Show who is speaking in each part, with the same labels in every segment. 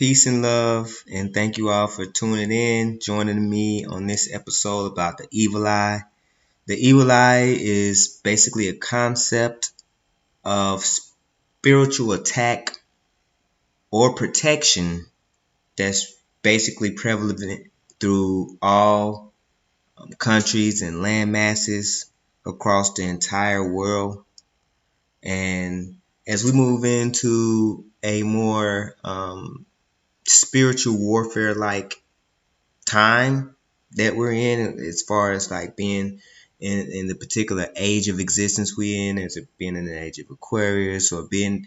Speaker 1: Peace and love, and thank you all for tuning in, joining me on this episode about the evil eye. The evil eye is basically a concept of spiritual attack or protection that's basically prevalent through all countries and land masses across the entire world. And as we move into a more spiritual warfare like time that we're in, as far as like being in the particular age of existence we're in, as it being in the age of Aquarius, or being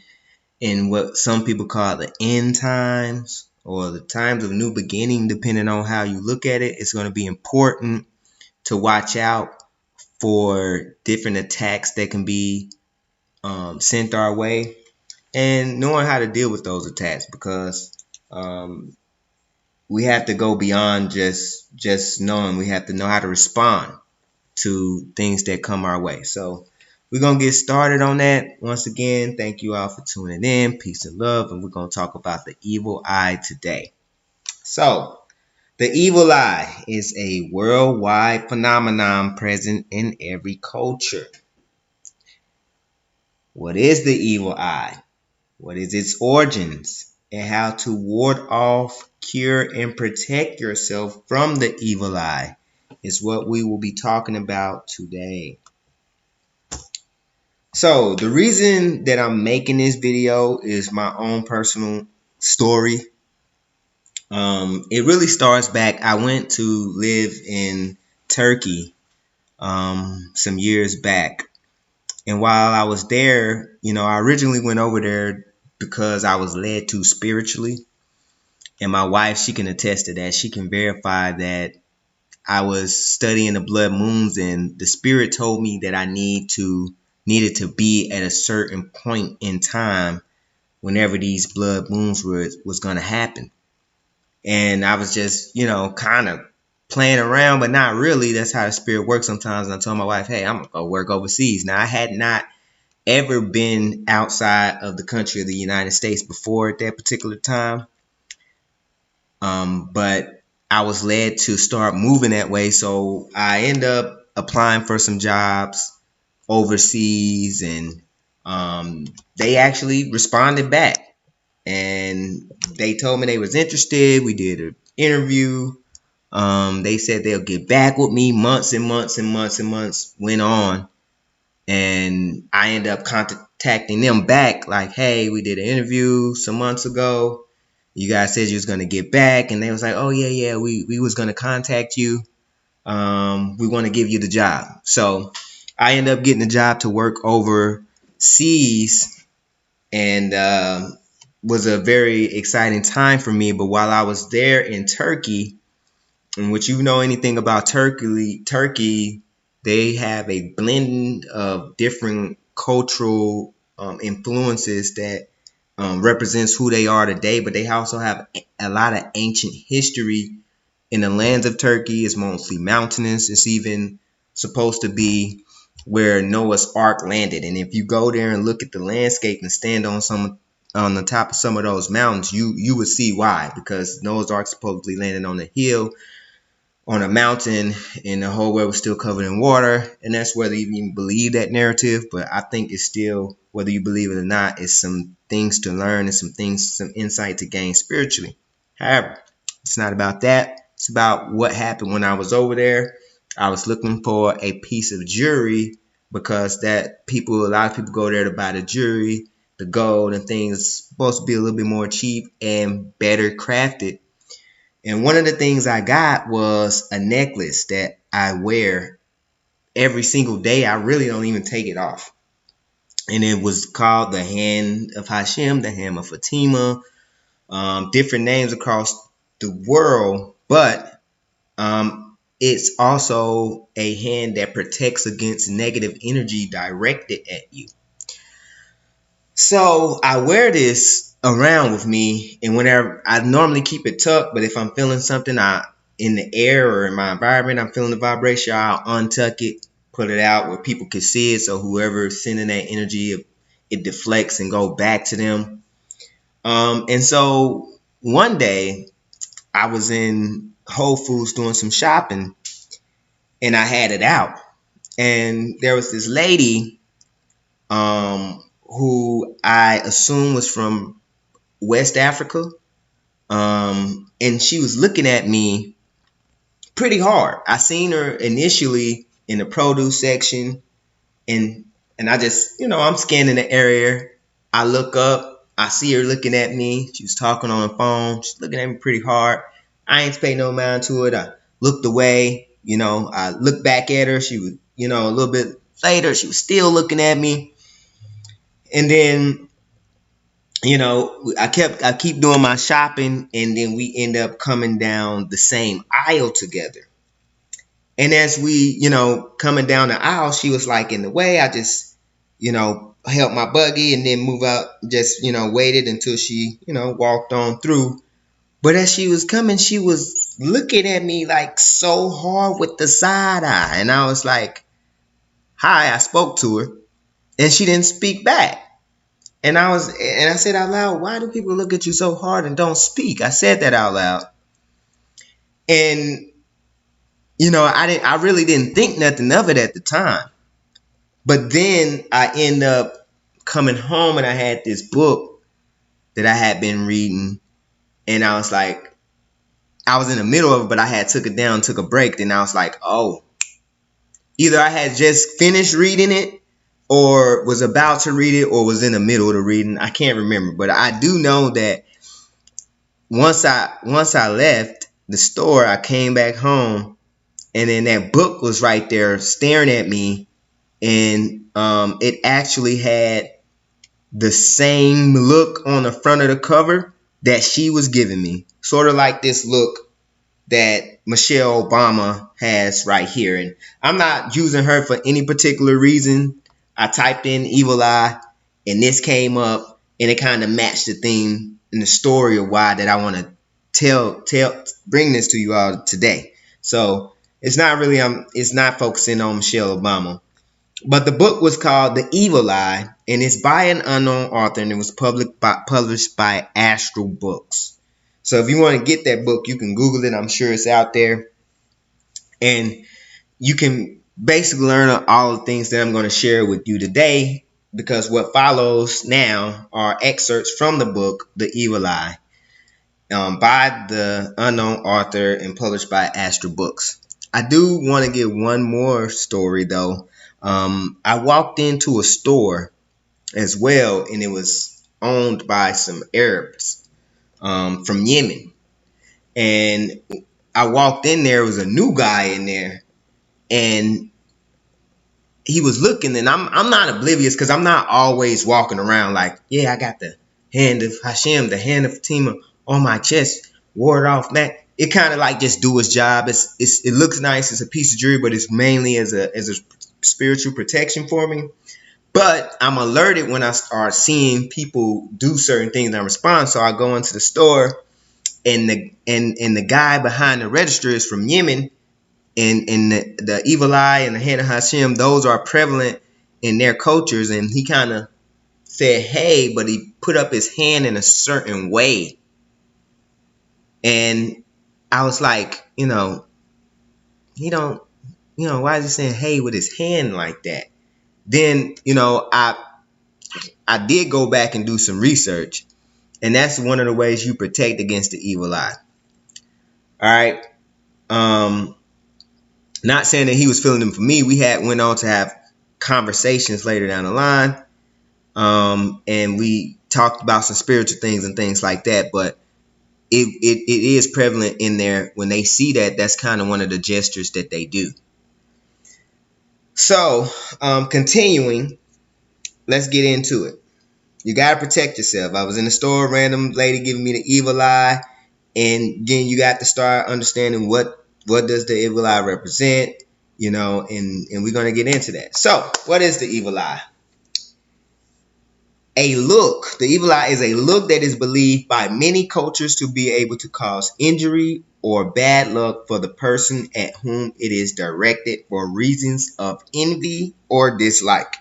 Speaker 1: in what some people call the end times or the times of new beginning, depending on how you look at it. It's going to be important to watch out for different attacks that can be sent our way, and knowing how to deal with those attacks, because we have to go beyond just knowing. We have to know how to respond to things that come our way. So we're going to get started on that. Once again, thank you all for tuning in. Peace and love. And we're going to talk about the evil eye today. So the evil eye is a worldwide phenomenon present in every culture. What is the evil eye? What is its origins? And how to ward off, cure, and protect yourself from the evil eye is what we will be talking about today. So the reason that I'm making this video is my own personal story. It really starts back. I went to live in Turkey some years back. And while I was there, I originally went over there because I was led to spiritually. And my wife, she can attest to that. She can verify that I was studying the blood moons, and the spirit told me that I needed to be at a certain point in time whenever these blood moons was going to happen. And I was just, kind of playing around, but not really. That's how the spirit works sometimes. And I told my wife, hey, I'm going to go work overseas. Now, I had not ever been outside of the country of the United States before at that particular time. But I was led to start moving that way. So I ended up applying for some jobs overseas, and they actually responded back, and they told me they was interested. We did an interview. They said they'll get back with me. Months and months and months and months went on, and I ended up contacting them back like, hey, we did an interview some months ago. You guys said you was going to get back. And they was like, oh, yeah, we was going to contact you. We want to give you the job. So I ended up getting the job to work overseas, and was a very exciting time for me. But while I was there in Turkey, and what you know anything about Turkey, they have a blend of different cultural influences that represents who they are today, but they also have a lot of ancient history in the lands of Turkey. It's mostly mountainous. It's even supposed to be where Noah's Ark landed. And if you go there and look at the landscape and stand on the top of some of those mountains, you would see why. Because Noah's Ark supposedly landed on a hill, on a mountain, and the whole world was still covered in water. And that's whether you even believe that narrative. But I think it's still, whether you believe it or not, it's some things to learn and some insight to gain spiritually. However, it's not about that. It's about what happened when I was over there. I was looking for a piece of jewelry, because a lot of people go there to buy the jewelry, the gold and things supposed to be a little bit more cheap and better crafted. And one of the things I got was a necklace that I wear every single day. I really don't even take it off. And it was called the Hand of Hashem, the Hand of Fatima, different names across the world. But it's also a hand that protects against negative energy directed at you. So I wear this around with me, and whenever I normally keep it tucked, but if I'm feeling something in the air or in my environment, I'm feeling the vibration, I'll untuck it, put it out where people can see it, so whoever is sending that energy, it deflects and go back to them. And so one day I was in Whole Foods doing some shopping, and I had it out. And there was this lady who I assume was from West Africa. And she was looking at me pretty hard. I seen her initially in the produce section, and I just, I'm scanning the area. I look up, I see her looking at me. She was talking on the phone. She's looking at me pretty hard. I ain't paid no mind to it. I looked away. I looked back at her. She was, a little bit later, she was still looking at me. And then, I keep doing my shopping, and then we end up coming down the same aisle together. And as we, coming down the aisle, she was like in the way. I just, helped my buggy and then move out, just, waited until she, walked on through. But as she was coming, she was looking at me like so hard with the side eye. And I was like, hi, I spoke to her, and she didn't speak back. And I said out loud, why do people look at you so hard and don't speak? I said that out loud. And, I really didn't think nothing of it at the time. But then I end up coming home, and I had this book that I had been reading, and I was like, I was in the middle of it, but I had took it down, took a break. Then I was like, oh, either I had just finished reading it or was about to read it or was in the middle of the reading. I can't remember, but I do know that once I left the store, I came back home, and then that book was right there staring at me, and it actually had the same look on the front of the cover that she was giving me. Sort of like this look that Michelle Obama has right here. And I'm not using her for any particular reason. I typed in Evil Eye, and this came up, and it kind of matched the theme and the story of why that I want to bring this to you all today. So it's not focusing on Michelle Obama. But the book was called The Evil Eye, and it's by an unknown author, and it was published by Astral Books. So if you want to get that book, you can Google it. I'm sure it's out there. And you can basically learn all the things that I'm going to share with you today, because what follows now are excerpts from the book, The Evil Eye, by the unknown author and published by Astral Books. I do want to give one more story, though. I walked into a store as well, and it was owned by some Arabs from Yemen. And I walked in there, was a new guy in there, and he was looking, and I'm not oblivious, because I'm not always walking around like, yeah, I got the hand of Hashem, the hand of Fatima on my chest, ward off that. It kind of like just do its job. It looks nice. It's a piece of jewelry, but it's mainly as a spiritual protection for me. But I'm alerted when I start seeing people do certain things and I respond. So I go into the store, and the guy behind the register is from Yemen, and the evil eye and the hand of Hashem, those are prevalent in their cultures. And he kind of said, hey, but he put up his hand in a certain way. And I was like, he don't, why is he saying hey with his hand like that? Then, I did go back and do some research, and that's one of the ways you protect against the evil eye. All right. Not saying that he was feeling them for me. We went on to have conversations later down the line. And we talked about some spiritual things and things like that. But it is prevalent in there. When they see that, that's kind of one of the gestures that they do. So, continuing, let's get into it. You got to protect yourself. I was in the store, random lady giving me the evil eye. And then you got to start understanding what does the evil eye represent, and we're going to get into that. So, what is the evil eye? A look. The evil eye is a look that is believed by many cultures to be able to cause injury or bad luck for the person at whom it is directed for reasons of envy or dislike.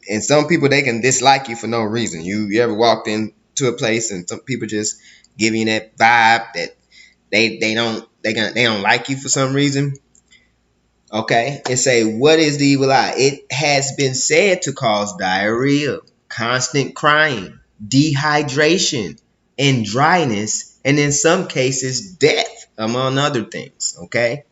Speaker 1: And some people, they can dislike you for no reason. You ever walked into a place and some people just giving you that vibe that they don't like you for some reason. Okay, and say, what is the evil eye? It has been said to cause diarrhea, constant crying, dehydration, and dryness, and in some cases, death, among other things. Okay,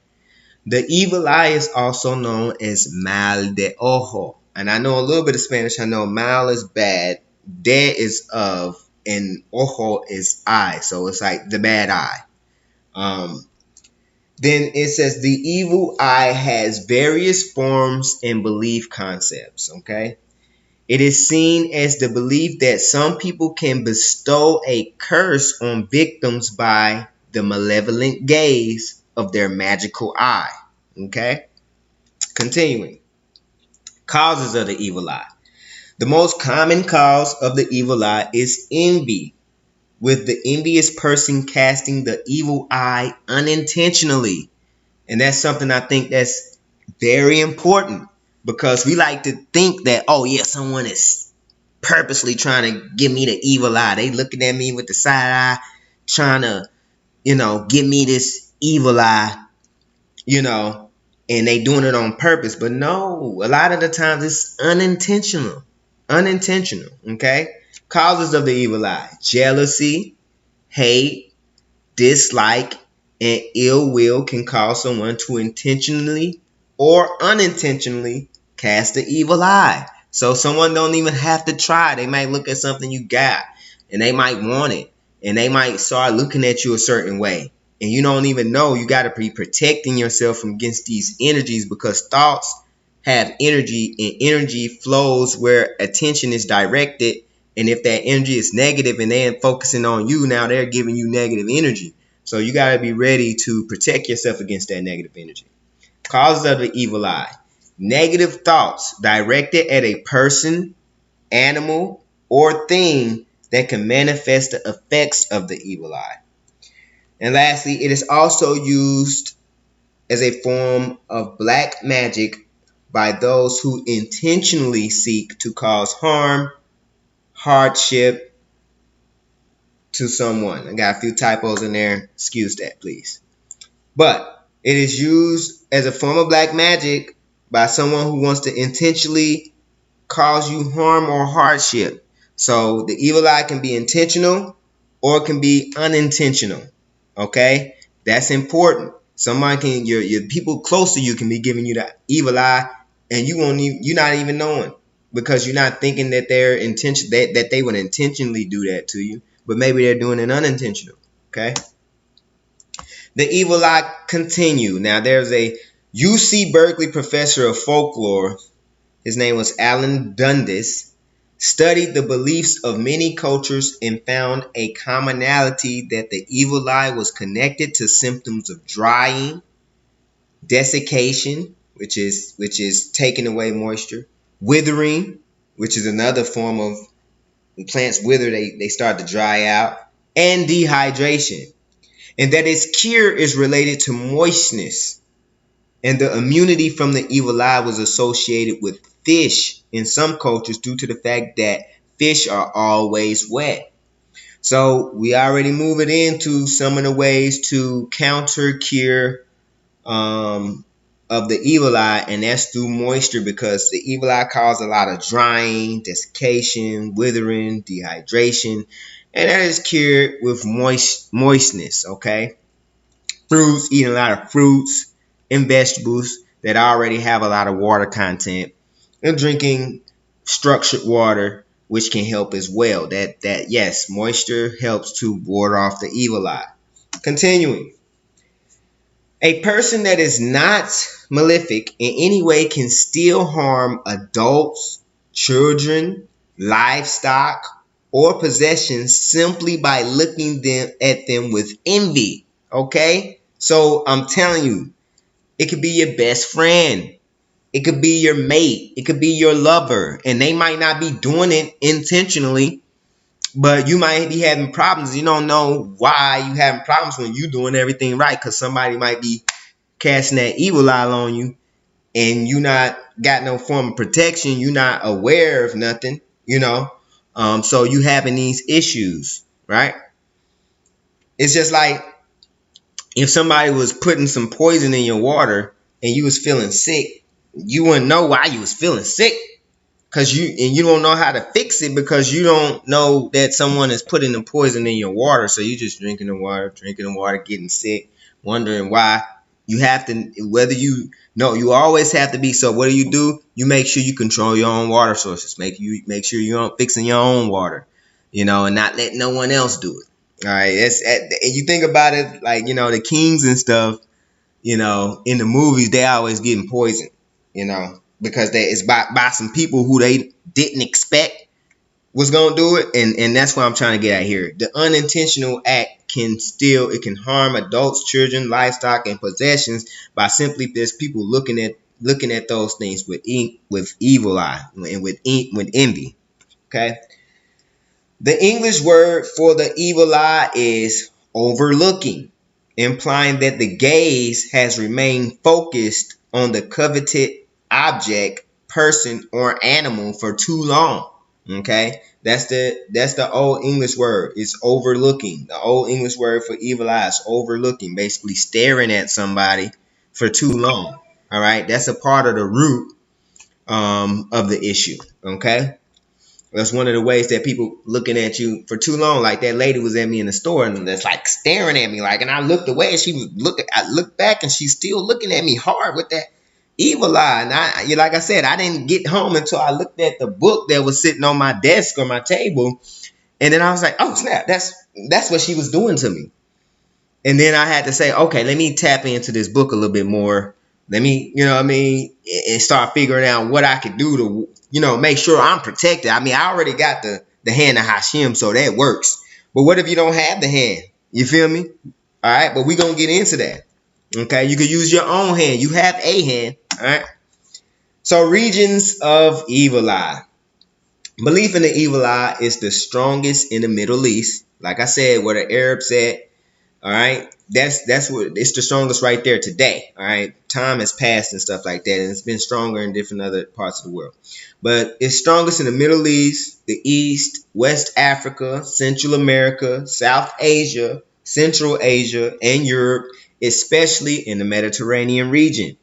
Speaker 1: the evil eye is also known as mal de ojo, and I know a little bit of Spanish. I know mal is bad, de is of, and ojo is eye, so it's like the bad eye. Um, then it says the evil eye has various forms and belief concepts. Okay. It is seen as the belief that some people can bestow a curse on victims by the malevolent gaze of their magical eye. Okay. Continuing. Causes of the evil eye. The most common cause of the evil eye is envy, with the envious person casting the evil eye unintentionally. And that's something I think that's very important, because we like to think that, oh yeah, someone is purposely trying to give me the evil eye. They looking at me with the side eye, trying to, give me this evil eye, you know, and they doing it on purpose. But no, a lot of the times it's unintentional. Unintentional, okay? Causes of the evil eye: jealousy, hate, dislike, and ill will can cause someone to intentionally or unintentionally cast the evil eye. So someone don't even have to try. They might look at something you got and they might want it, and they might start looking at you a certain way. And you don't even know. You got to be protecting yourself from against these energies, because thoughts have energy, and energy flows where attention is directed. And if that energy is negative and they're focusing on you, now they're giving you negative energy. So you got to be ready to protect yourself against that negative energy. Causes of the evil eye: negative thoughts directed at a person, animal, or thing that can manifest the effects of the evil eye. And lastly, it is also used as a form of black magic by those who intentionally seek to cause harm, hardship to someone. I got a few typos in there. Excuse that, please. But it is used as a form of black magic by someone who wants to intentionally cause you harm or hardship. So the evil eye can be intentional or it can be unintentional. Okay? That's important. Someone can, your people close to you can be giving you the evil eye, and you're not even knowing, because you're not thinking that that they would intentionally do that to you, but maybe they're doing it unintentional. Okay? The evil eye continue. Now there's a UC Berkeley professor of folklore. His name was Alan Dundas. Studied the beliefs of many cultures and found a commonality that the evil eye was connected to symptoms of drying, desiccation, which is taking away moisture, withering, which is another form of, when plants wither, they start to dry out, and dehydration. And that its cure is related to moistness. And the immunity from the evil eye was associated with fish in some cultures due to the fact that fish are always wet. So we already moving into some of the ways to counter cure of the evil eye, and that's through moisture, because the evil eye causes a lot of drying, desiccation, withering, dehydration, and that is cured with moistness. Okay, fruits, eating a lot of fruits and vegetables that already have a lot of water content, and drinking structured water, which can help as well. That yes, moisture helps to ward off the evil eye. Continuing. A person that is not malefic in any way can still harm adults, children, livestock, or possessions simply by looking at them with envy. Okay? So I'm telling you, it could be your best friend. It could be your mate. It could be your lover. And they might not be doing it intentionally, but you might be having problems. You don't know why you having problems when you doing everything right, because somebody might be casting that evil eye on you, and you not got no form of protection. You not aware of nothing, so you having these issues, right? It's just like if somebody was putting some poison in your water and you was feeling sick, you wouldn't know why you was feeling sick. Cause you don't know how to fix it because you don't know that someone is putting the poison in your water. So you just drinking the water, getting sick, wondering why. You have to, whether you know, you always have to be. So what do? You make sure you control your own water sources. Make sure you're fixing your own water, and not let no one else do it. All right, you think about it, like the kings and stuff. In the movies, they always getting poisoned, because it's by some people who they didn't expect was gonna do it, and that's what I'm trying to get at here. The unintentional act can harm adults, children, livestock, and possessions by simply there's people looking at those things with evil eye and with envy. Okay. The English word for the evil eye is overlooking, implying that the gaze has remained focused on the coveted object, person, or animal for too long. Okay? That's the old English word. It's overlooking. The old English word for evil eye is overlooking, basically staring at somebody for too long. All right? That's a part of the root of the issue. Okay? That's one of the ways that people looking at you for too long. Like that lady was at me in the store and that's like staring at me, like, and I looked away and she was looking. I looked back and she's still looking at me hard with that evil eye. And like I said, I didn't get home until I looked at the book that was sitting on my desk or my table, and then I was like, oh snap, that's what she was doing to me. And then I had to say, okay, let me tap into this book a little bit more. Let me, and start figuring out what I could do to, make sure I'm protected. I mean, I already got the hand of Hashem, so that works. But what if you don't have the hand? You feel me? All right, but we're going to get into that. Okay, you could use your own hand. You have a hand. All right. So regions of evil eye. Belief in the evil eye is the strongest in the Middle East. Like I said, where the Arabs at. All right, that's what it's the strongest right there today. All right, time has passed and stuff like that, and it's been stronger in different other parts of the world. But it's strongest in the Middle East, the East, West Africa, Central America, South Asia, Central Asia, and Europe, especially in the Mediterranean region.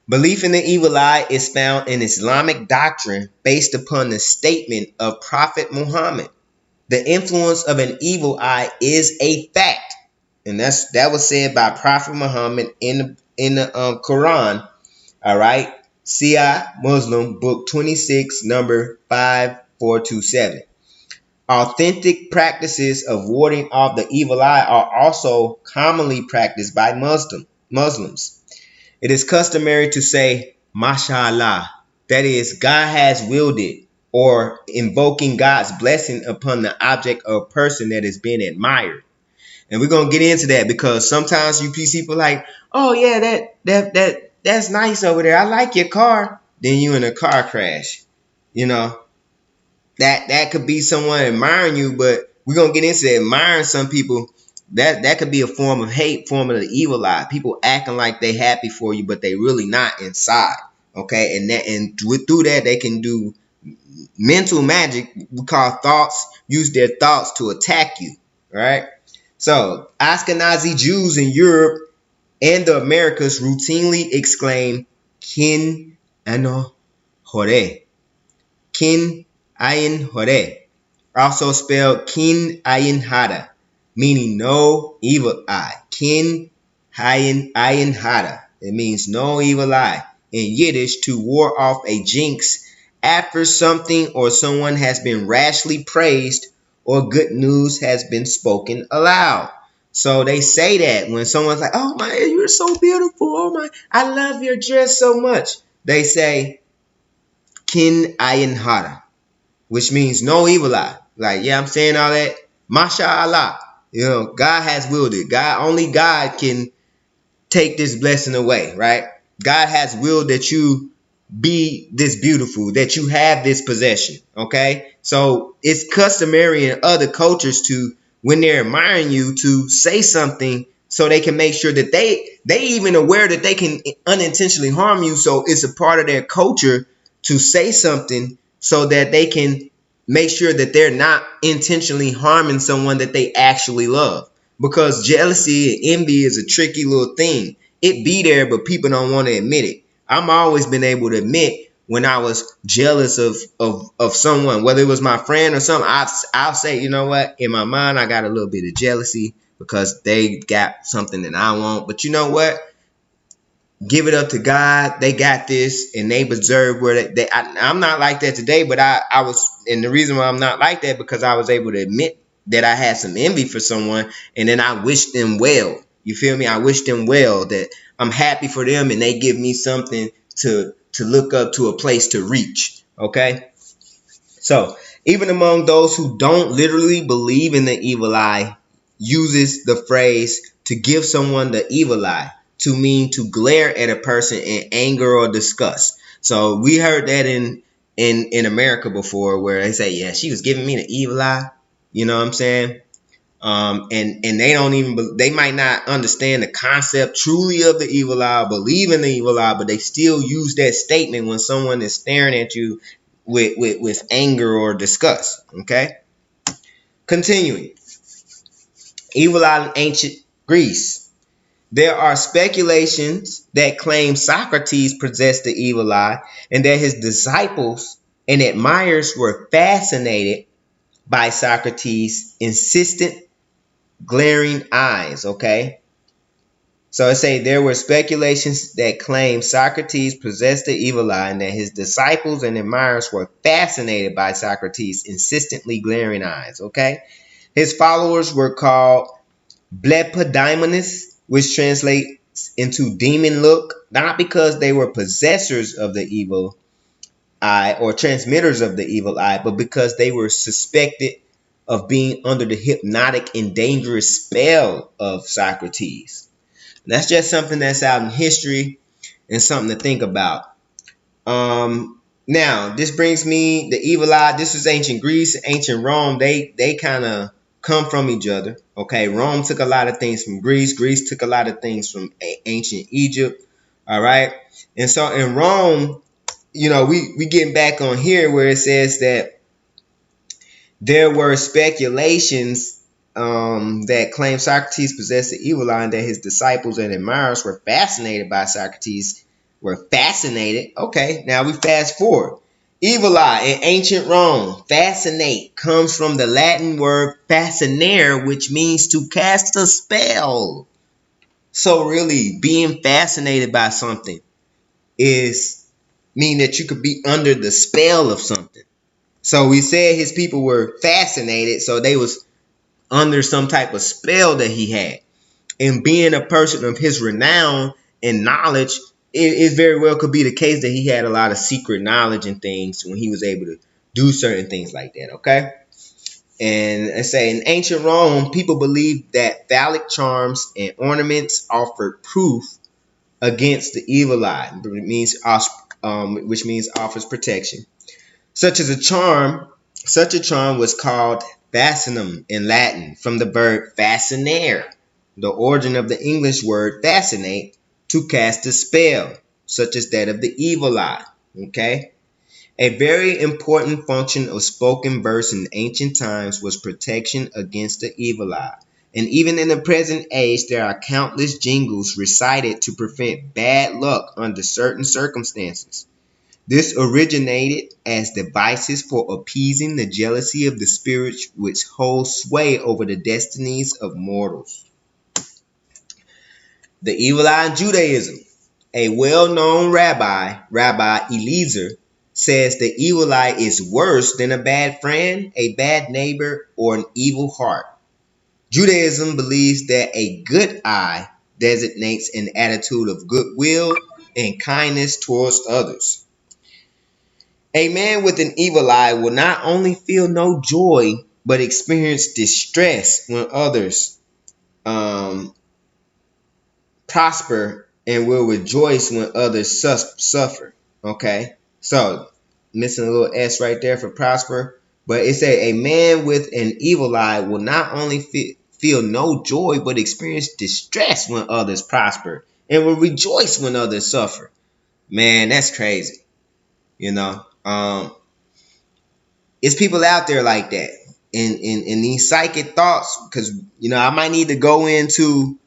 Speaker 1: Belief in the evil eye is found in Islamic doctrine based upon the statement of Prophet Muhammad. The influence of an evil eye is a fact, and that was said by Prophet Muhammad in the Quran. All right, Shia Muslim, book 26, number 5427. Authentic practices of warding off the evil eye are also commonly practiced by Muslims. It is customary to say, Mashallah, that is, God has willed it, or invoking God's blessing upon the object or person that is being admired. And we're gonna get into that because sometimes you see people like, oh yeah, that's nice over there. I like your car. Then you in a car crash. You know, that could be someone admiring you, but we're gonna get into admiring some people. That could be a form of hate, form of the evil eye. People acting like they happy for you, but they really not inside. Okay, and through that they can do mental magic. We call thoughts. Use their thoughts to attack you. Right. So Ashkenazi Jews in Europe and the Americas routinely exclaim "Kin ano hore," Kin ayin hore, also spelled Kin ayin hada, meaning no evil eye. Kin ayin hada. It means no evil eye. In Yiddish, to ward off a jinx after something or someone has been rashly praised or good news has been spoken aloud. So they say that when someone's like, oh my, you're so beautiful. Oh my, I love your dress so much. They say, Kin ayin hada, which means no evil eye. Like, yeah, I'm saying all that. Mashallah. God has willed it. Only God can take this blessing away, right? God has willed that you be this beautiful, that you have this possession. Okay. So it's customary in other cultures to, when they're admiring you, to say something so they can make sure that they even aware that they can unintentionally harm you. So it's a part of their culture to say something so that they can make sure that they're not intentionally harming someone that they actually love. because jealousy and envy is a tricky little thing. It be there, but people don't want to admit it. I'm always been able to admit when I was jealous of someone, whether it was my friend or something. I'll say, you know what? In my mind, I got a little bit of jealousy because they got something that I want. But you know what? Give it up to God. They got this, and they deserve where I'm not like that today, but I was, and the reason why I'm not like that because I was able to admit that I had some envy for someone, and then I wished them well. You feel me? I wish them well. That I'm happy for them, and they give me something to look up to, a place to reach. Okay. So, even among those who don't literally believe in the evil eye, uses the phrase to give someone the evil eye to mean to glare at a person in anger or disgust. So we heard that in America before, where they say, "Yeah, she was giving me the evil eye." You know what I'm saying? And they don't even, they might not understand the concept truly of the evil eye, believe in the evil eye, but they still use that statement when someone is staring at you with anger or disgust. Okay, continuing. Evil eye in ancient Greece. There are speculations that claim Socrates possessed the evil eye and that his disciples and admirers were fascinated by Socrates' insistent glaring eyes. Okay, so it say there were speculations that claimed Socrates possessed the evil eye and that his disciples and admirers were fascinated by Socrates' insistently glaring eyes. Okay, his followers were called blepodaimonous, which translates into demon look, not because they were possessors of the evil eye or transmitters of the evil eye, but because they were suspected of being under the hypnotic and dangerous spell of Socrates. That's just something that's out in history and something to think about. Now this brings me the evil eye. This is ancient Greece, ancient Rome. They kind of come from each other. Okay, Rome took a lot of things from Greece. Greece took a lot of things from ancient Egypt. All right, and so in Rome, you know, we getting back on here where it says that there were speculations that claimed Socrates possessed the evil eye and that his disciples and admirers were fascinated by Socrates. Were fascinated. Okay, now we fast forward. Evil eye in ancient Rome. Fascinate comes from the Latin word fascinare, which means to cast a spell. So really, being fascinated by something is mean that you could be under the spell of something. So we said his people were fascinated, so they was under some type of spell that he had. And being a person of his renown and knowledge, it very well could be the case that he had a lot of secret knowledge and things when he was able to do certain things like that. Okay. And I say in ancient Rome, people believed that phallic charms and ornaments offered proof against the evil eye, which means offers protection. Such as such a charm was called fascinum in Latin, from the verb fascinare, the origin of the English word fascinate, to cast a spell, such as that of the evil eye. Okay? A very important function of spoken verse in ancient times was protection against the evil eye. And even in the present age, there are countless jingles recited to prevent bad luck under certain circumstances. This originated as devices for appeasing the jealousy of the spirits which hold sway over the destinies of mortals. The Evil Eye in Judaism. A well-known Rabbi Eliezer, says the evil eye is worse than a bad friend, a bad neighbor, or an evil heart. Judaism believes that a good eye designates an attitude of goodwill and kindness towards others. A man with an evil eye will not only feel no joy, but experience distress when others um, prosper and will rejoice when others suffer. Okay, so missing a little S right there for prosper, but it say a man with an evil eye will not only feel no joy, but experience distress when others prosper and will rejoice when others suffer. Man, that's crazy. You know, it's people out there like that. in these psychic thoughts, because I might need to go into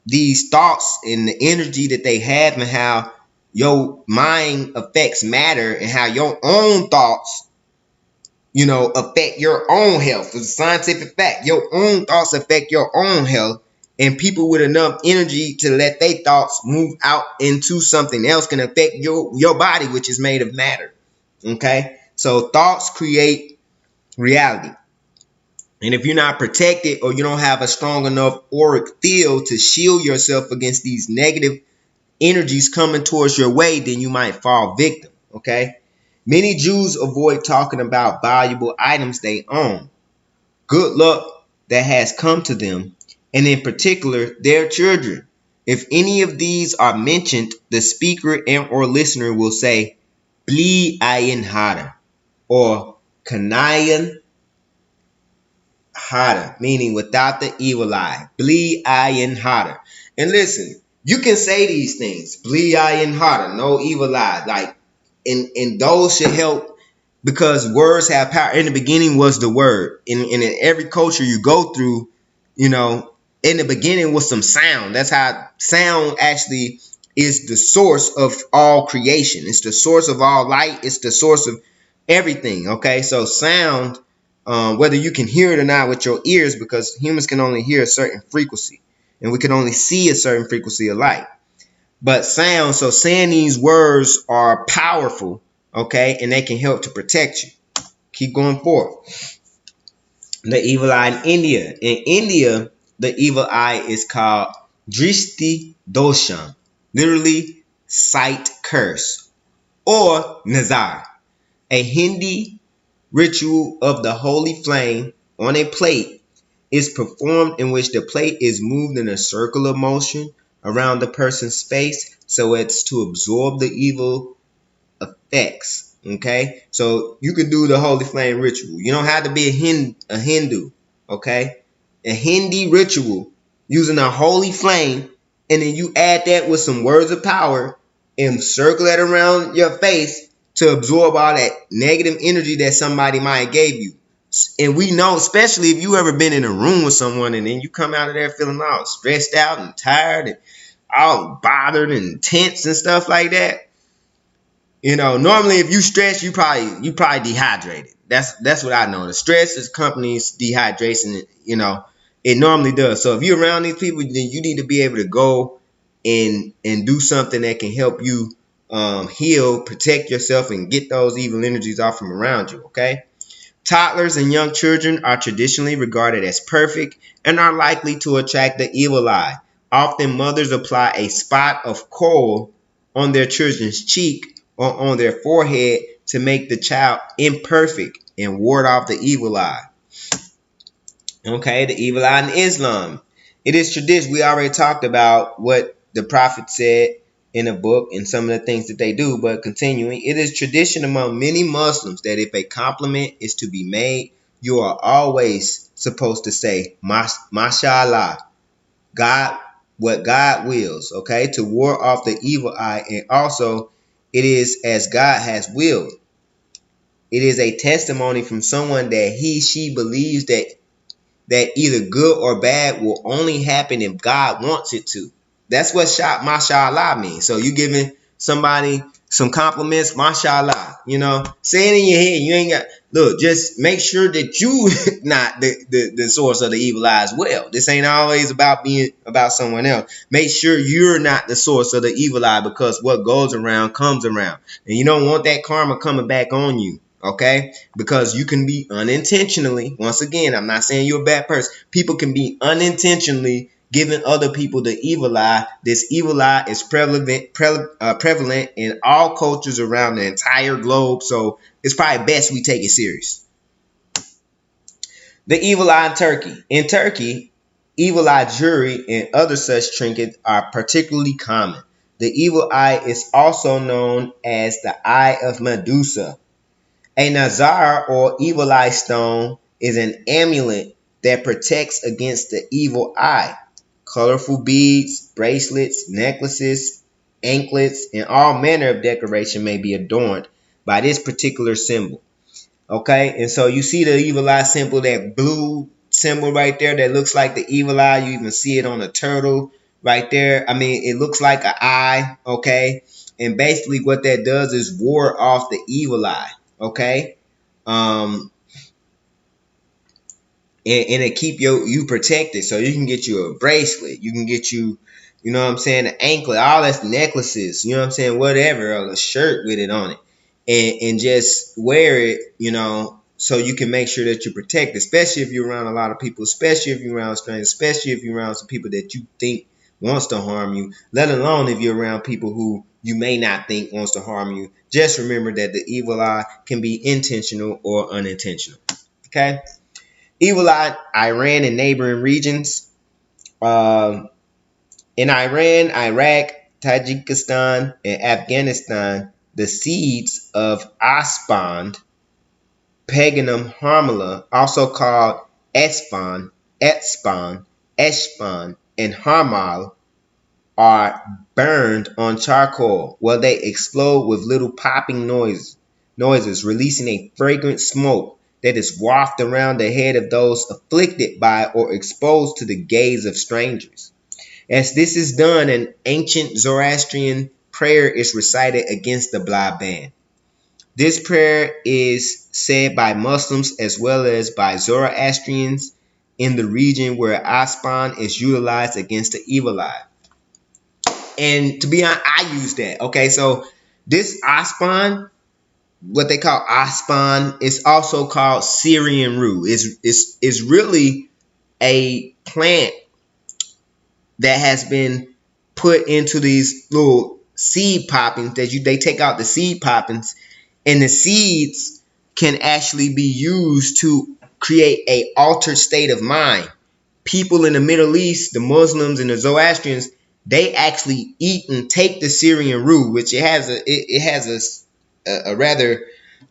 Speaker 1: these thoughts and the energy that they have and how your mind affects matter and how your own thoughts affect your own health. It's a scientific fact. Your own thoughts affect your own health, and people with enough energy to let their thoughts move out into something else can affect your body, which is made of matter. Okay, so thoughts create reality. And if you're not protected or you don't have a strong enough auric field to shield yourself against these negative energies coming towards your way, then you might fall victim. Okay. Many Jews avoid talking about valuable items they own, good luck that has come to them, and in particular, their children. If any of these are mentioned, the speaker and or listener will say, Bli ayin hada, or Kanayan Hada, meaning without the evil eye. Bli ayin hada. And listen, you can say these things. Bli ayin hada, no evil eye. Like, and those should help, because words have power. In the beginning was the word. In every culture you go through, in the beginning was some sound. That's how sound actually is the source of all creation. It's the source of all light. It's the source of everything. Okay, so sound, whether you can hear it or not with your ears, because humans can only hear a certain frequency, and we can only see a certain frequency of light. But sound, so saying these words are powerful, okay, and they can help to protect you. Keep going forward. The evil eye in India. In India, the evil eye is called Drishti Dosham, literally sight curse, or Nazar, a Hindi ritual of the holy flame on a plate is performed, in which the plate is moved in a circular motion around the person's face so as to absorb the evil effects. Okay, so you could do the holy flame ritual. You don't have to be a Hindu. Okay, a Hindi ritual using a holy flame, and then you add that with some words of power and circle it around your face to absorb all that negative energy that somebody might have gave you. And we know, especially if you ever been in a room with someone and then you come out of there feeling all stressed out and tired and all bothered and tense and stuff like that. Normally if you stress, you probably dehydrated. That's what I know. The stress is accompanies dehydration. It normally does. So if you're around these people, then you need to be able to go and do something that can help you heal, protect yourself, and get those evil energies off from around you. Okay. Toddlers and young children are traditionally regarded as perfect and are likely to attract the evil eye. Often mothers apply a spot of coal on their children's cheek or on their forehead to make the child imperfect and ward off the evil eye. Okay, the evil eye in Islam. It is tradition. We already talked about what the Prophet said in a book and some of the things that they do, but continuing, it is tradition among many Muslims that if a compliment is to be made, you are always supposed to say, Mashallah, God, what God wills, okay, to ward off the evil eye, and also it is as God has willed. It is a testimony from someone that she believes that either good or bad will only happen if God wants it to. That's what mashallah means. So you giving somebody some compliments, mashallah, say it in your head. You ain't got, look, just make sure that you not the source of the evil eye as well. This ain't always about being about someone else. Make sure you're not the source of the evil eye, because what goes around comes around. And you don't want that karma coming back on you. Okay, because you can be unintentionally, once again, I'm not saying you're a bad person. People can be unintentionally giving other people the evil eye. This evil eye is prevalent in all cultures around the entire globe. So it's probably best we take it serious. The evil eye in Turkey. In Turkey, evil eye jewelry and other such trinkets are particularly common. The evil eye is also known as the Eye of Medusa. A Nazar or evil eye stone is an amulet that protects against the evil eye. Colorful beads, bracelets, necklaces, anklets, and all manner of decoration may be adorned by this particular symbol. Okay, and so you see the evil eye symbol, that blue symbol right there that looks like the evil eye. You even see it on a turtle right there. I mean, it looks like an eye. Okay, and basically what that does is ward off the evil eye. Okay, um, and it keep you protected. So you can get you a bracelet, you can get you, you know what I'm saying, an anklet, all that's necklaces, you know what I'm saying, whatever, or a shirt with it on it, and just wear it, you know, so you can make sure that you protect, especially if you're around a lot of people, especially if you're around strangers, especially if you're around some people that you think wants to harm you, let alone if you're around people who you may not think wants to harm you. Just remember that the evil eye can be intentional or unintentional. Okay. Evil Eye, Iran, and neighboring regions. Um, in Iran, Iraq, Tajikistan, and Afghanistan, the seeds of Aspand, Paganum harmala, also called Espan, Eshpan, and Harmal, are burned on charcoal where they explode with little popping noises, releasing a fragrant smoke that is wafted around the head of those afflicted by or exposed to the gaze of strangers. As this is done, an ancient Zoroastrian prayer is recited against the blind man. This prayer is said by Muslims as well as by Zoroastrians in the region where Aspan is utilized against the evil eye. And to be honest, I use that. Okay, so this Aspan, what they call Aspan, is also called Syrian rue. It's really a plant that has been put into these little seed poppings that they take out the seed poppings, and the seeds can actually be used to create a altered state of mind. People in the Middle East, the Muslims and the Zoroastrians, they actually eat and take the Syrian rue, which it has a rather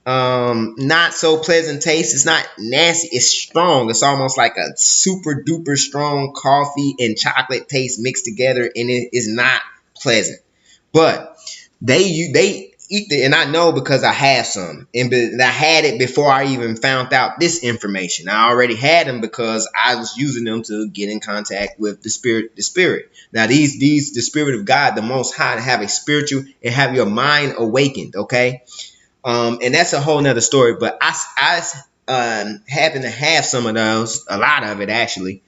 Speaker 1: not so pleasant taste. It's not nasty. It's strong. It's almost like a super duper strong coffee and chocolate taste mixed together, and it is not pleasant. But they eat it, and I know because I have some, and I had it before I even found out this information. I already had them because I was using them to get in contact with the spirit. The spirit. Now the spirit of God, the Most High, to have a spiritual and have your mind awakened. Okay. And that's a whole nother story. But I happen to have some of those, a lot of it actually.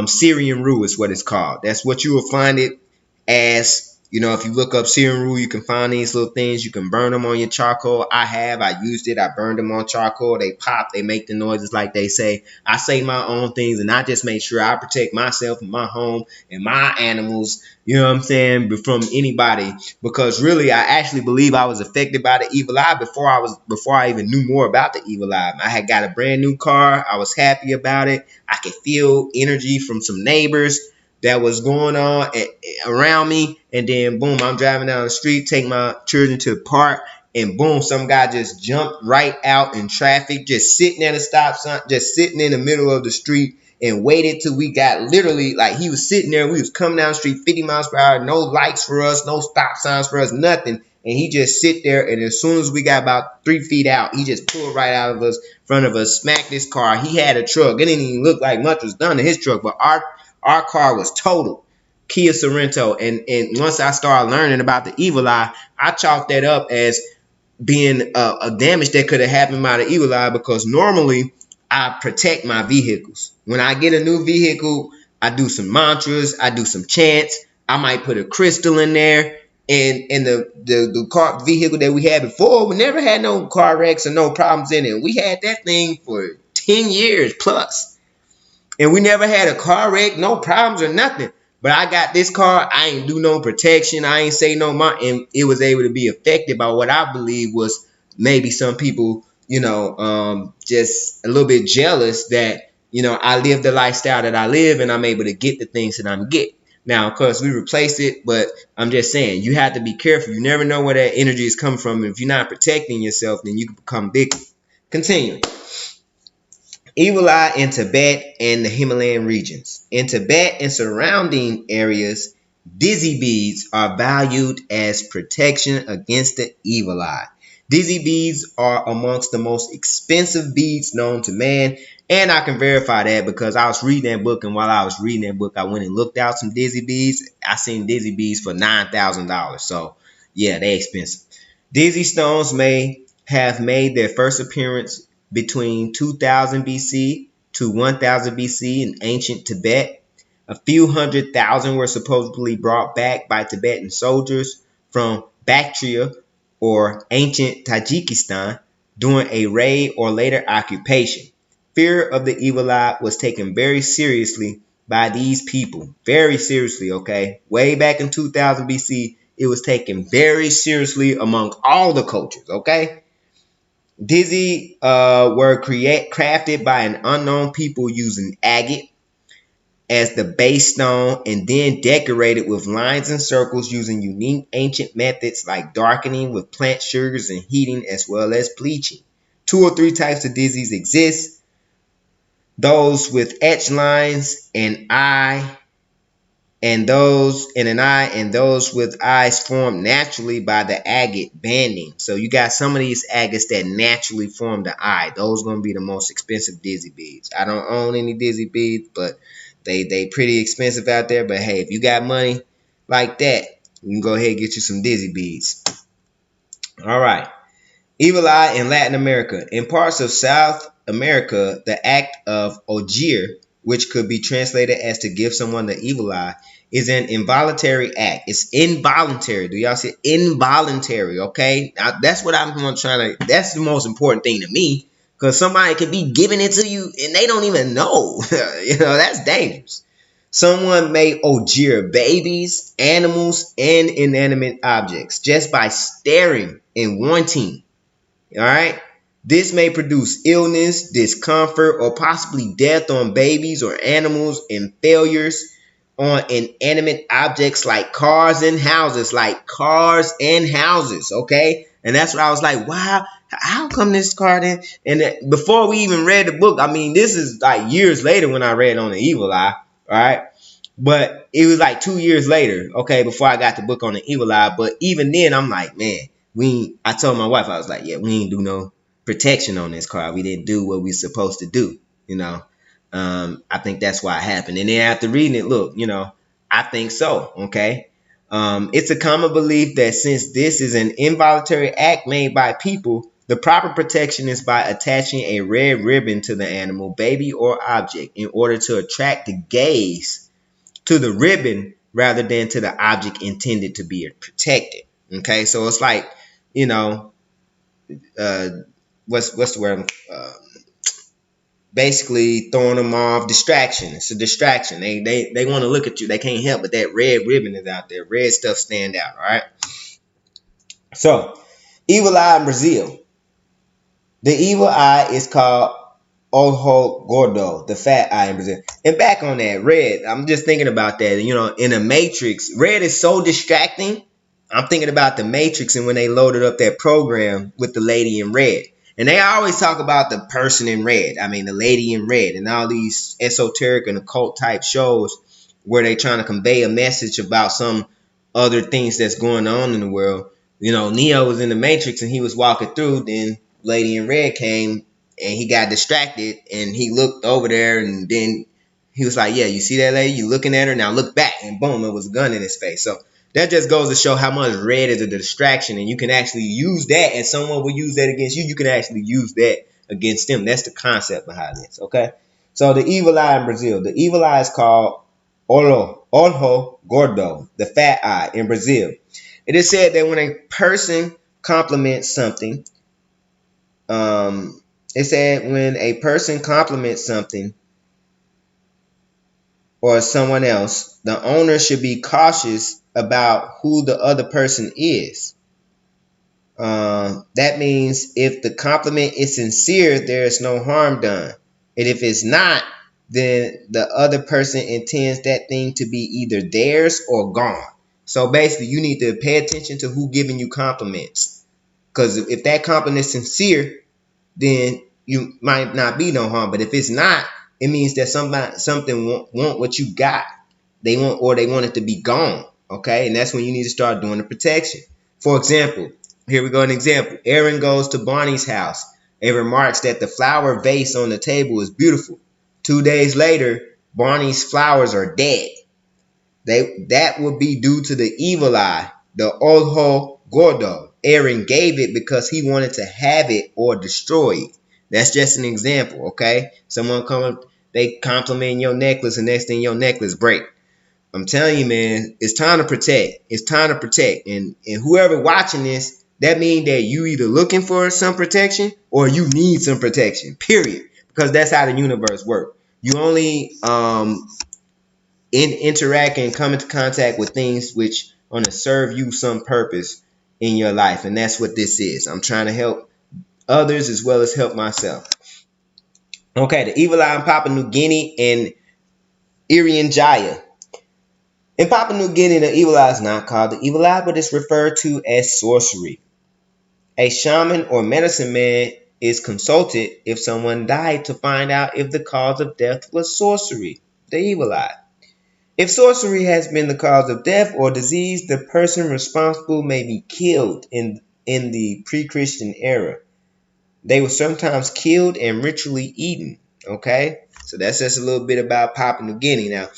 Speaker 1: Syrian rue is what it's called. That's what you will find it as. You know, if you look up Syrian rue, you can find these little things. You can burn them on your charcoal. I used it. I burned them on charcoal. They pop. They make the noises like they say. I say my own things, and I just make sure I protect myself and my home and my animals. You know what I'm saying? From anybody, because really, I actually believe I was affected by the evil eye before I even knew more about the evil eye. I had got a brand new car. I was happy about it. I could feel energy from some neighbors that was going on around me, and then boom, I'm driving down the street, take my children to the park, and boom, some guy just jumped right out in traffic, just sitting at a stop sign, just sitting in the middle of the street, and waited till we got literally, like, he was sitting there, we was coming down the street 50 miles per hour, no lights for us, no stop signs for us, nothing. And he just sit there, and as soon as we got about 3 feet out, he just pulled right out of us, front of us, smacked his car. He had a truck. It didn't even look like much was done to his truck, but our car was totaled. Kia Sorrento. And once I started learning about the evil eye, I chalked that up as being a damage that could have happened by the evil eye, because normally I protect my vehicles. When I get a new vehicle, I do some mantras, I do some chants, I might put a crystal in there. And the car vehicle that we had before, we never had no car wrecks or no problems in it. We had that thing for 10 years plus. And we never had a car wreck, no problems or nothing. But I got this car, I ain't do no protection, I ain't say no more, and it was able to be affected by what I believe was maybe some people, just a little bit jealous that, I live the lifestyle that I live, and I'm able to get the things that I'm getting. Now, of course, we replaced it, but I'm just saying, you have to be careful. You never know where that energy is coming from. And if you're not protecting yourself, then you can become big. Continuing. Evil Eye in Tibet and the Himalayan regions. In Tibet and surrounding areas, dizzy beads are valued as protection against the evil eye. Dizzy beads are amongst the most expensive beads known to man. And I can verify that because I was reading that book, and while I was reading that book, I went and looked out some dizzy beads. I seen dizzy beads for $9,000. So yeah, they expensive. Dizzy stones may have made their first appearance between 2000 BC to 1000 BC in ancient Tibet. A few 100,000 were supposedly brought back by Tibetan soldiers from Bactria or ancient Tajikistan during a raid or later occupation. Fear of the evil eye was taken very seriously by these people. Very seriously, okay? Way back in 2000 BC, it was taken very seriously among all the cultures, okay? Dizzy were crafted by an unknown people using agate as the base stone and then decorated with lines and circles using unique ancient methods like darkening with plant sugars and heating as well as bleaching. Two or three types of dizzies exist. Those with etched lines and eye and those in an eye and those with eyes formed naturally by the agate banding. So you got some of these agates that naturally form the eye. Those are going to be the most expensive dizzy beads. I don't own any dizzy beads, but they pretty expensive out there. But hey, if you got money like that, you can go ahead and get you some dizzy beads. All right. Evil eye in Latin America. In parts of South America, the act of ogier, which could be translated as to give someone the evil eye, is an involuntary act. It's involuntary. Do y'all see involuntary? Okay, now that's what I'm trying to. That's the most important thing to me, because somebody could be giving it to you and they don't even know. That's dangerous. Someone may ogier babies, animals, and inanimate objects just by staring and wanting. All right. This may produce illness, discomfort, or possibly death on babies or animals, and failures on inanimate objects like cars and houses. Okay. And that's what I was like, wow, how come this car then? And before we even read the book, I mean, this is like years later when I read on the evil eye. All right. But it was like 2 years later, okay, before I got the book on the evil eye. But even then, I'm like, man, I told my wife, I was like, yeah, we ain't do no protection on this car. We didn't do what we supposed to do, you know. I think that's why it happened. And then after reading it, look, I think so, okay. It's a common belief that since this is an involuntary act made by people, the proper protection is by attaching a red ribbon to the animal, baby, or object in order to attract the gaze to the ribbon rather than to the object intended to be protected. Okay, so it's like, you know, what's the word? Basically throwing them off. Distraction. It's a distraction. They want to look at you. They can't help but that red ribbon is out there. Red stuff stand out. All right. So, evil eye in Brazil. The evil eye is called Ojo Gordo, the fat eye in Brazil. And back on that, red, I'm just thinking about that. In the Matrix, red is so distracting. I'm thinking about the Matrix and when they loaded up that program with the lady in red. And they always talk about the person in red. I mean, the lady in red and all these esoteric and occult type shows where they trying to convey a message about some other things that's going on in the world. Neo was in the Matrix and he was walking through, then lady in red came and he got distracted and he looked over there and then he was like, yeah, you see that lady? You looking at her? Now look back. And boom, it was a gun in his face. So that just goes to show how much red is a distraction, and you can actually use that, and someone will use that against you. You can actually use that against them. That's the concept behind this, okay? So the evil eye in Brazil. The evil eye is called Ojo Gordo, the fat eye in Brazil. It is said that when a person compliments something, it said when a person compliments something or someone else, the owner should be cautious about who the other person is. That means if the compliment is sincere, there is no harm done. And if it's not, then the other person intends that thing to be either theirs or gone. So basically, you need to pay attention to who giving you compliments. Because if that compliment is sincere, then you might not be no harm. But if it's not, it means that something want what you got. They want it to be gone. Okay, and that's when you need to start doing the protection. For example, Here we go, an example. Aaron goes to Barney's house and remarks that the flower vase on the table is beautiful. 2 days later, Barney's flowers are dead. That would be due to the evil eye, the Ojo Gordo. Aaron gave it because he wanted to have it or destroy it. That's just an example, okay? Someone come, they compliment your necklace, and next thing your necklace break. I'm telling you, man, it's time to protect. It's time to protect. And whoever watching this, that means that you either looking for some protection or you need some protection. Period. Because that's how the universe works. You only interact and come into contact with things which are going to serve you some purpose in your life, and that's what this is. I'm trying to help others as well as help myself. Okay, the evil eye in Papua New Guinea and Irian Jaya. In Papua New Guinea, the evil eye is not called the evil eye, but it's referred to as sorcery. A shaman or medicine man is consulted if someone died to find out if the cause of death was sorcery, the evil eye. If sorcery has been the cause of death or disease, the person responsible may be killed in the pre-Christian era. They were sometimes killed and ritually eaten. Okay? So that's just a little bit about Papua New Guinea. Now,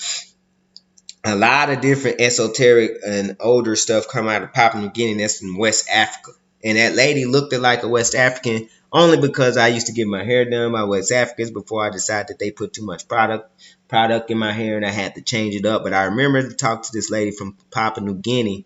Speaker 1: a lot of different esoteric and older stuff come out of Papua New Guinea. That's from West Africa. And that lady looked like a West African only because I used to get my hair done by West Africans before I decided that they put too much product in my hair and I had to change it up. But I remember to talk to this lady from Papua New Guinea,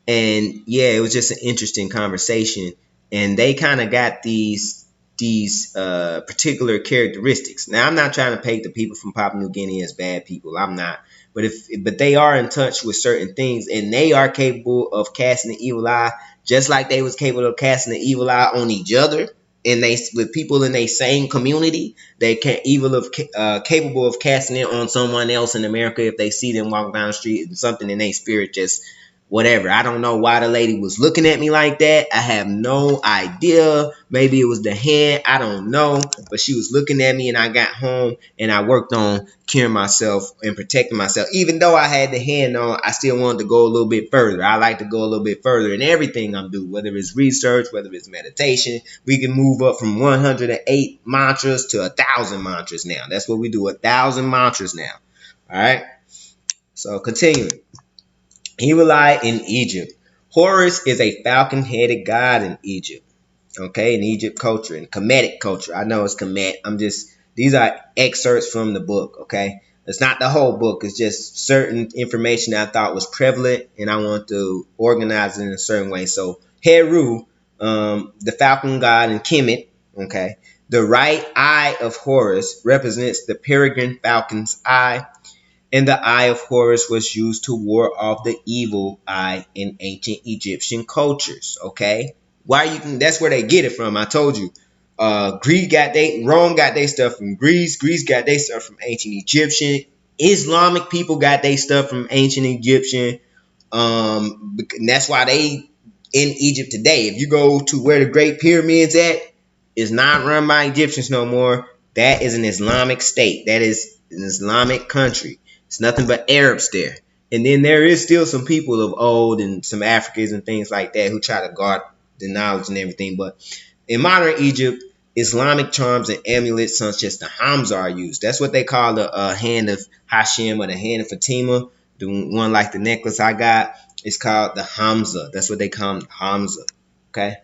Speaker 1: and yeah, it was just an interesting conversation. And they kind of got these particular characteristics. Now, I'm not trying to paint the people from Papua New Guinea as bad people. I'm not. But they are in touch with certain things, and they are capable of casting the evil eye, just like they was capable of casting the evil eye on each other. And they, with people in their same community, they capable of casting it on someone else in America if they see them walk down the street and something in their spirit just whatever. I don't know why the lady was looking at me like that. I have no idea. Maybe it was the hand. I don't know. But she was looking at me, and I got home and I worked on curing myself and protecting myself. Even though I had the hand on, I still wanted to go a little bit further. I like to go a little bit further in everything I'm doing, whether it's research, whether it's meditation. We can move up from 108 mantras to 1,000 mantras now. That's what we do, 1,000 mantras now. All right. So continuing. Evil Eye in Egypt. Horus is a falcon-headed god in Egypt. Okay, in Egypt culture and Kemetic culture. I know it's Kemet. These are excerpts from the book. Okay, it's not the whole book. It's just certain information that I thought was prevalent, and I want to organize it in a certain way. So Heru, the falcon god in Kemet. Okay, the right eye of Horus represents the peregrine falcon's eye. And the Eye of Horus was used to ward off the evil eye in ancient Egyptian cultures. Okay, that's where they get it from. I told you, Rome got their stuff from Greece. Greece got their stuff from ancient Egyptian. Islamic people got their stuff from ancient Egyptian. And that's why they in Egypt today. If you go to where the Great Pyramids at, it's not run by Egyptians no more. That is an Islamic state. That is an Islamic country. It's nothing but Arabs there. And then there is still some people of old and some Africans and things like that who try to guard the knowledge and everything. But in modern Egypt, Islamic charms and amulets such as the Hamza are used. That's what they call the hand of Hashem or the hand of Fatima. The one like the necklace I got is called the Hamza. That's what they call them, Hamza. Okay.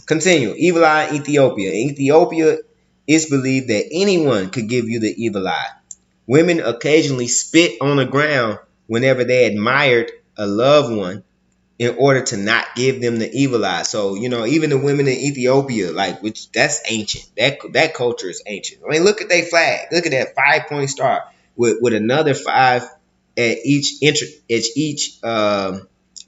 Speaker 1: Continue. Evil Eye in Ethiopia. In Ethiopia, it's believed that anyone could give you the evil eye. Women occasionally spit on the ground whenever they admired a loved one in order to not give them the evil eye. So, even the women in Ethiopia, which that's ancient. That culture is ancient. I mean, look at their flag. Look at that 5-point star with another 5 at each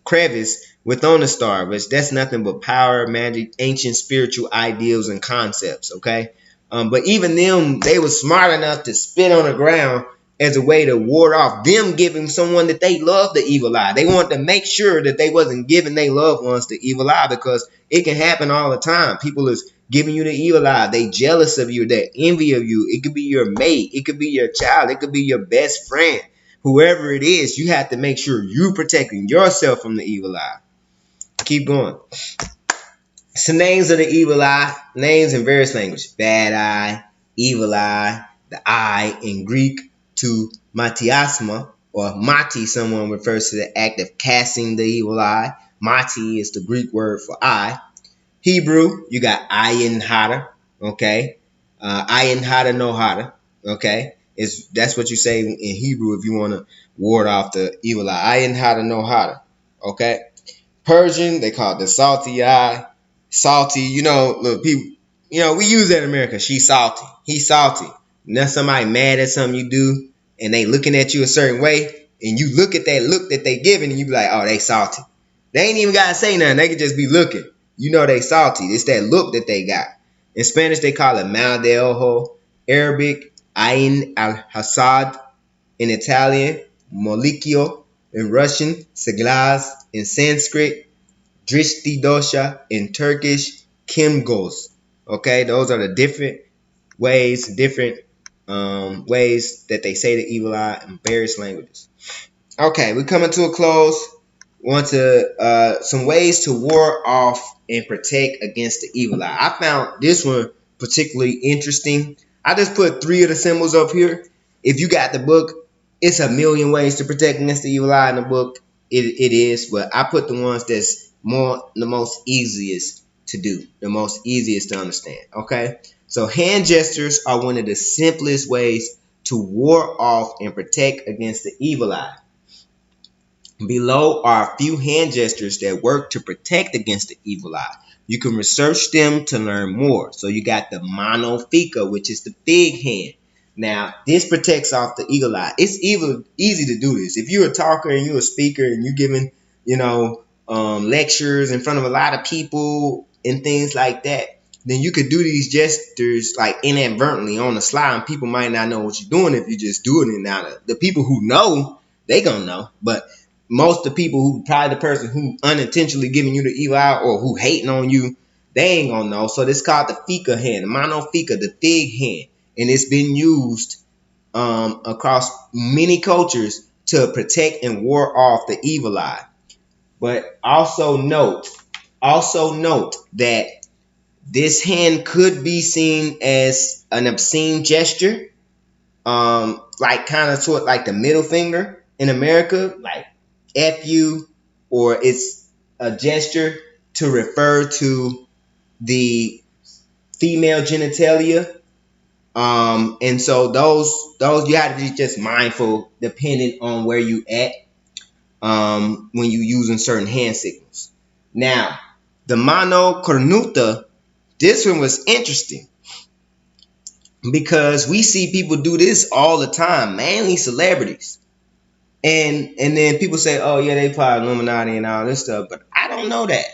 Speaker 1: crevice within the star. Which that's nothing but power, magic, ancient spiritual ideals and concepts. Okay. But even them, they were smart enough to spit on the ground as a way to ward off them giving someone that they love the evil eye. They wanted to make sure that they wasn't giving their loved ones the evil eye, because it can happen all the time. People is giving you the evil eye. They jealous of you. They envy of you. It could be your mate. It could be your child. It could be your best friend. Whoever it is, you have to make sure you protecting yourself from the evil eye. Keep going. Some names of the evil eye, names in various languages. Bad eye, evil eye, the eye in Greek to matiasma, or mati, someone refers to the act of casting the evil eye. Mati is the Greek word for eye. Hebrew, you got ayin hada, okay? Ayin hada no hada, okay? That's what you say in Hebrew if you want to ward off the evil eye. Ayin hada no hada, okay? Persian, they call it the salty eye. Salty, look, people, we use that in America. She's salty. He's salty. Now somebody mad at something you do, and they looking at you a certain way, and you look at that look that they giving, and you be like, oh, they salty. They ain't even gotta say nothing. They could just be looking. You know they salty. It's that look that they got. In Spanish, they call it mal de ojo. Arabic, ayn al-hasad. In Italian, molicchio. In Russian, seglas. In Sanskrit, drishti dosha. In Turkish, kimgos. Okay, those are the different ways that they say the evil eye in various languages. Okay, we're coming to a close. Want to some ways to ward off and protect against the evil eye. I found this one particularly interesting. I just put 3 of the symbols up here. If you got the book, it's a million ways to protect against the evil eye in the book. It is, but I put the ones that's the most easiest to do, the most easiest to understand. Okay, so hand gestures are one of the simplest ways to ward off and protect against the evil eye. Below are a few hand gestures that work to protect against the evil eye. You can research them to learn more. So you got the mano fica, which is the big hand. Now, this protects off the evil eye. It's easy to do this. If you're a talker and you're a speaker and you're giving, lectures in front of a lot of people and things like that, then you could do these gestures like inadvertently on the slide, and people might not know what you're doing if you just do it. And now the people who know, they gonna know, but most of the people who probably the person who unintentionally giving you the evil eye or who hating on you, they ain't gonna know. So this called the fica hand, the mano fica, the big hand, and it's been used across many cultures to protect and ward off the evil eye. But also note that this hand could be seen as an obscene gesture, like kind of sort like the middle finger in America, like F you, or it's a gesture to refer to the female genitalia. And so those you have to be just mindful depending on where you at when you using certain hand signals. Now, the mano cornuta, this one was interesting because we see people do this all the time, mainly celebrities. And then people say, oh yeah, they probably Illuminati and all this stuff, but I don't know that.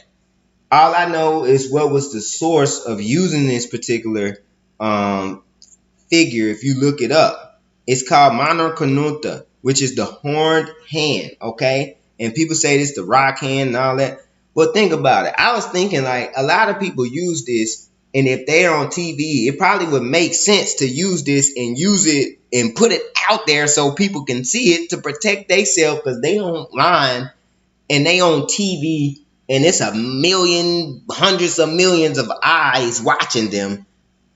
Speaker 1: All I know is what was the source of using this particular figure. If you look it up, it's called Mano Cornuta, which is the horned hand, okay? And people say this the rock hand and all that. But think about it. I was thinking like a lot of people use this, and if they're on TV, it probably would make sense to use this and use it and put it out there so people can see it to protect themselves, because they online and they on TV and it's hundreds of millions of eyes watching them.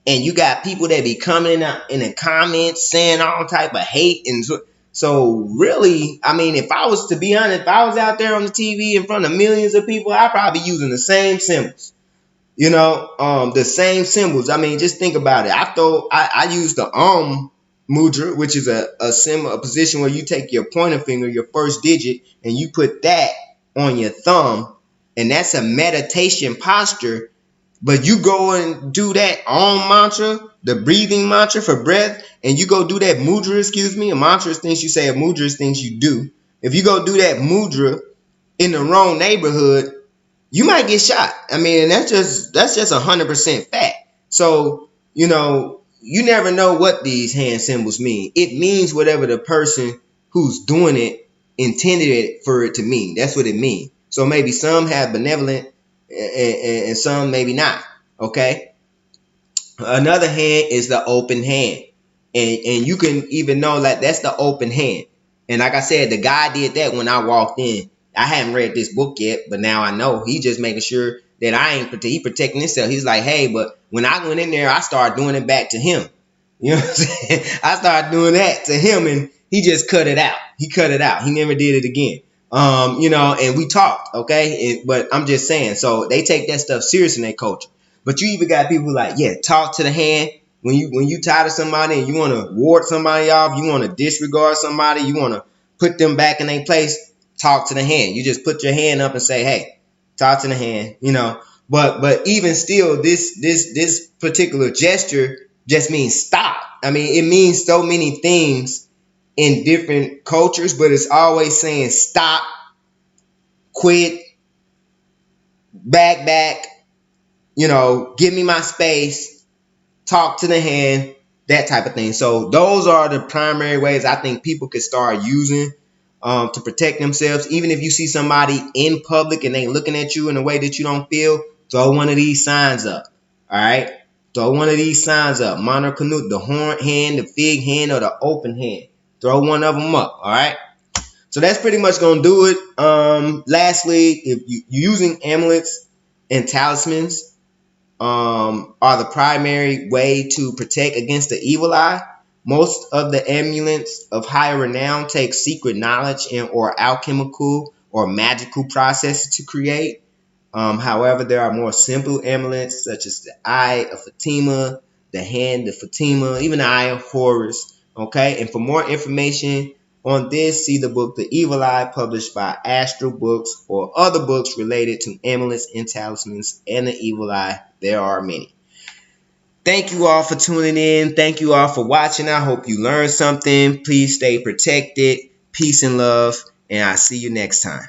Speaker 1: And you got people that be coming out in the comments saying all type of hate. And so really, I mean, if I was to be honest, if I was out there on the TV in front of millions of people, I'd probably be using the same symbols. The same symbols. I mean, just think about it. I use the mudra, which is a symbol, a position where you take your pointer finger, your first digit, and you put that on your thumb, and that's a meditation posture. But you go and do that Om mantra, the breathing mantra for breath, and you go do that mudra, a mantra is things you say, a mudra is things you do. If you go do that mudra in the wrong neighborhood, you might get shot. I mean, that's just 100% fact. So, you never know what these hand symbols mean. It means whatever the person who's doing it intended it for it to mean. That's what it means. So maybe some have benevolent and some maybe not. Okay. Another hand is the open hand. And you can even know that that's the open hand. And like I said, the guy did that when I walked in. I haven't read this book yet, but now I know. He's just making sure that I ain't protect. He protecting himself. He's like, hey, but when I went in there, I started doing it back to him. You know what I'm saying? I started doing that to him, and he just cut it out. He cut it out. He never did it again. And we talked, okay? But I'm just saying, so they take that stuff serious in their culture. But you even got people like, yeah, talk to the hand. When you tired of somebody and you want to ward somebody off, you want to disregard somebody, you want to put them back in their place, talk to the hand. You just put your hand up and say, hey, talk to the hand, But even still, this particular gesture just means stop. I mean, it means so many things in different cultures, but it's always saying stop, quit, back, give me my space, talk to the hand, that type of thing. So those are the primary ways I think people could start using to protect themselves. Even if you see somebody in public and they looking at you in a way that you don't feel, throw one of these signs up. All right. Throw one of these signs up. Monarch Canute, the horn hand, the fig hand, or the open hand. Throw one of them up. All right. So that's pretty much going to do it. Lastly, if you're using amulets and talismans, are the primary way to protect against the evil eye. Most of the amulets of higher renown take secret knowledge and or alchemical or magical processes to create. However, there are more simple amulets such as the Eye of Fatima, the Hand of Fatima, even the Eye of Horus. Okay, and for more information on this, see the book The Evil Eye, published by Astral Books, or other books related to amulets and talismans and the evil eye. There are many. Thank you all for tuning in. Thank you all for watching. I hope you learned something. Please stay protected. Peace and love, and I'll see you next time.